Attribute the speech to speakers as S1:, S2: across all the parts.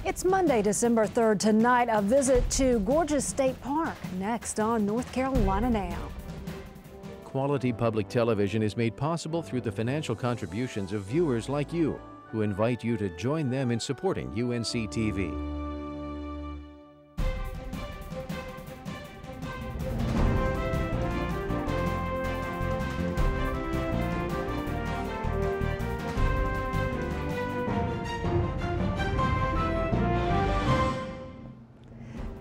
S1: It's Monday, December 3rd. Tonight, a visit to Gorges State Park. Next on North Carolina Now.
S2: Quality public television is made possible through the financial contributions of viewers like you, who invite you to join them in supporting UNC TV.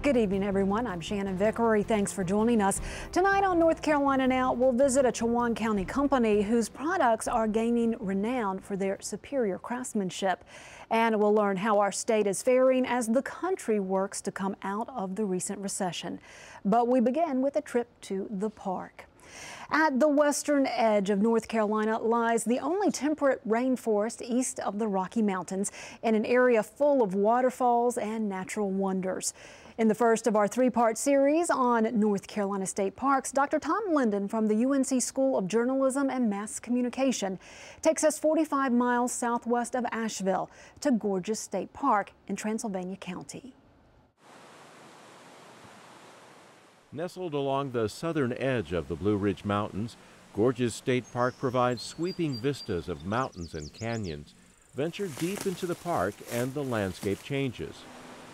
S1: Good evening, everyone. I'm Shannon Vickery. Thanks for joining us. Tonight on North Carolina Now, we'll visit a Chowan County company whose products are gaining renown for their superior craftsmanship. And we'll learn how our state is faring as the country works to come out of the recent recession. But we begin with a trip to the park. At the western edge of North Carolina lies the only temperate rainforest east of the Rocky Mountains, in an area full of waterfalls and natural wonders. In the first of our three-part series on North Carolina State Parks, Dr. Tom Linden from the UNC School of Journalism and Mass Communication takes us 45 miles southwest of Asheville to Gorges State Park in Transylvania County.
S3: Nestled along the southern edge of the Blue Ridge Mountains, Gorges State Park provides sweeping vistas of mountains and canyons. Venture deep into the park and the landscape changes.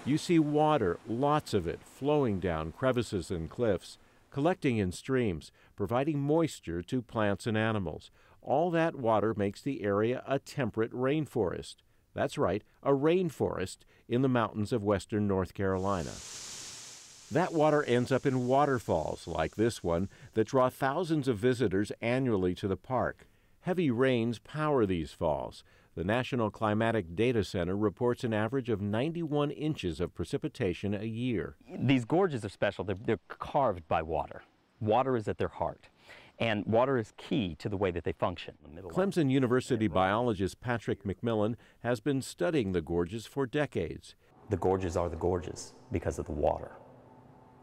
S3: You see water, lots of it, flowing down crevices and cliffs, collecting in streams, providing moisture to plants and animals. All that water makes the area a temperate rainforest. That's right, a rainforest in the mountains of western North Carolina. That water ends up in waterfalls like this one that draw thousands of visitors annually to the park. Heavy rains power these falls. The National Climatic Data Center reports an average of 91 inches of precipitation a year.
S4: These gorges are special. They're carved by water. Water is at their heart, and water is key to the way that they function.
S3: Clemson University biologist Patrick McMillan has been studying the gorges for decades.
S4: The gorges are the gorges because of the water,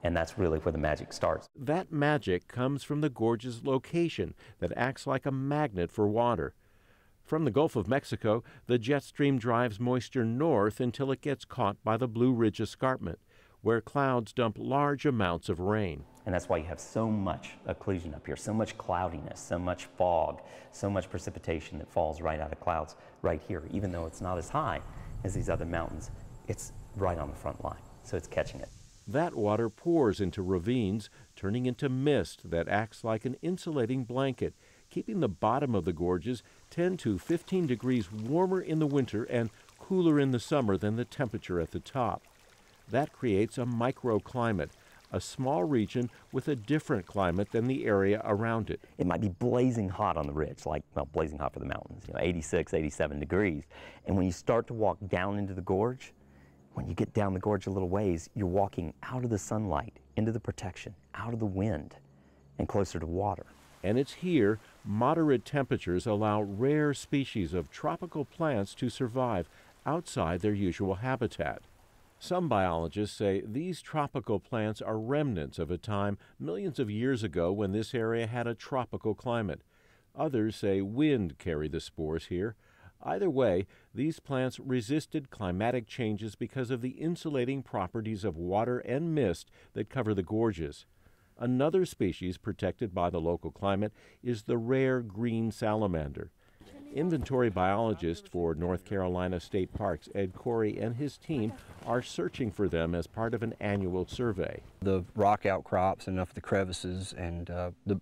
S4: and that's really where the magic starts.
S3: That magic comes from the gorges' location that acts like a magnet for water. From the Gulf of Mexico, the jet stream drives moisture north until it gets caught by the Blue Ridge Escarpment, where clouds dump large amounts of rain.
S4: And that's why you have so much occlusion up here, so much cloudiness, so much fog, so much precipitation that falls right out of clouds right here. Even though it's not as high as these other mountains, it's right on the front line, so it's catching it.
S3: That water pours into ravines, turning into mist that acts like an insulating blanket, keeping the bottom of the gorges 10 to 15 degrees warmer in the winter and cooler in the summer than the temperature at the top. That creates a microclimate, a small region with a different climate than the area around it.
S4: It might be blazing hot on the ridge, like, well, blazing hot for the mountains, 86, 87 degrees. And when you start to walk down into the gorge, when you get down the gorge a little ways, you're walking out of the sunlight, into the protection, out of the wind, and closer to water.
S3: And it's here moderate temperatures allow rare species of tropical plants to survive outside their usual habitat. Some biologists say these tropical plants are remnants of a time millions of years ago when this area had a tropical climate. Others say wind carried the spores here. Either way, these plants resisted climatic changes because of the insulating properties of water and mist that cover the gorges. Another species protected by the local climate is the rare green salamander. Inventory biologist for North Carolina State Parks, Ed Corey, and his team are searching for them as part of an annual survey.
S5: The rock outcrops and enough the crevices and the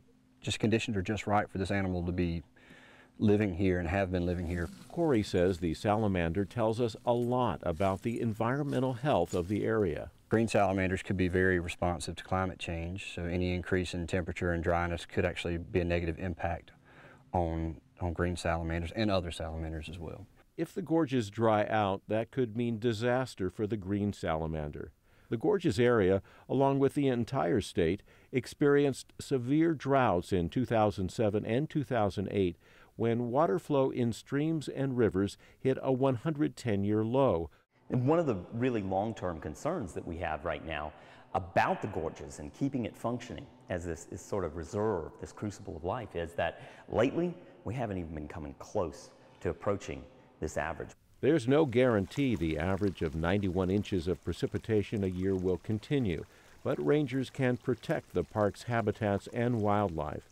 S5: conditions are just right for this animal to be living here and have been living here.
S3: Corey says the salamander tells us a lot about the environmental health of the area.
S5: Green salamanders could be very responsive to climate change, so any increase in temperature and dryness could actually be a negative impact on green salamanders and other salamanders as well.
S3: If the gorges dry out, that could mean disaster for the green salamander. The Gorges area, along with the entire state, experienced severe droughts in 2007 and 2008 when water flow in streams and rivers hit a 110-year low.
S4: And one of the really long-term concerns that we have right now about the gorges and keeping it functioning as this sort of reserve, this crucible of life, is that lately we haven't even been coming close to approaching this average.
S3: There's no guarantee the average of 91 inches of precipitation a year will continue, but rangers can protect the park's habitats and wildlife.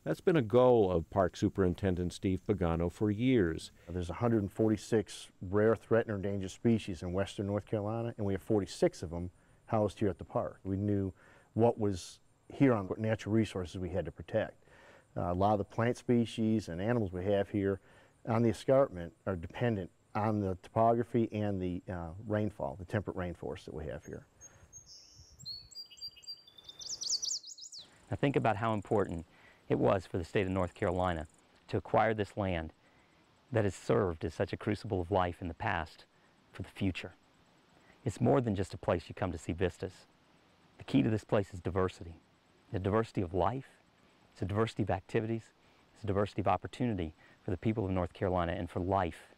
S3: That's been a goal of Park Superintendent Steve Pagano for years.
S6: There's 146 rare, threatened, or endangered species in western North Carolina, and we have 46 of them housed here at the park. We knew what was here on what natural resources we had to protect. A lot of the plant species and animals we have here on the escarpment are dependent on the topography and the rainfall, the temperate rainforest that we have here.
S4: Now think about how important it was for the state of North Carolina to acquire this land that has served as such a crucible of life in the past for the future. It's more than just a place you come to see vistas. The key to this place is diversity. The diversity of life, it's a diversity of activities, it's a diversity of opportunity for the people of North Carolina and for life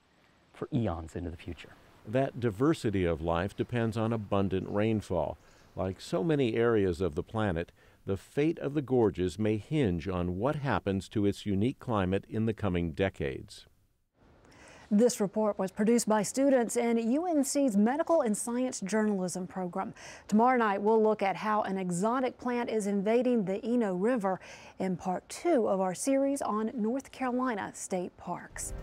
S4: for eons into the future.
S3: That diversity of life depends on abundant rainfall. Like so many areas of the planet, the fate of the gorges may hinge on what happens to its unique climate in the coming decades.
S1: This report was produced by students in UNC's Medical and Science Journalism program. Tomorrow night, we'll look at how an exotic plant is invading the Eno River in part 2 of our series on North Carolina state parks.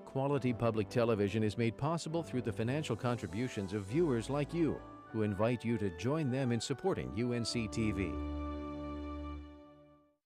S2: Quality public television is made possible through the financial contributions of viewers like you, who invite you to join them in supporting UNC TV.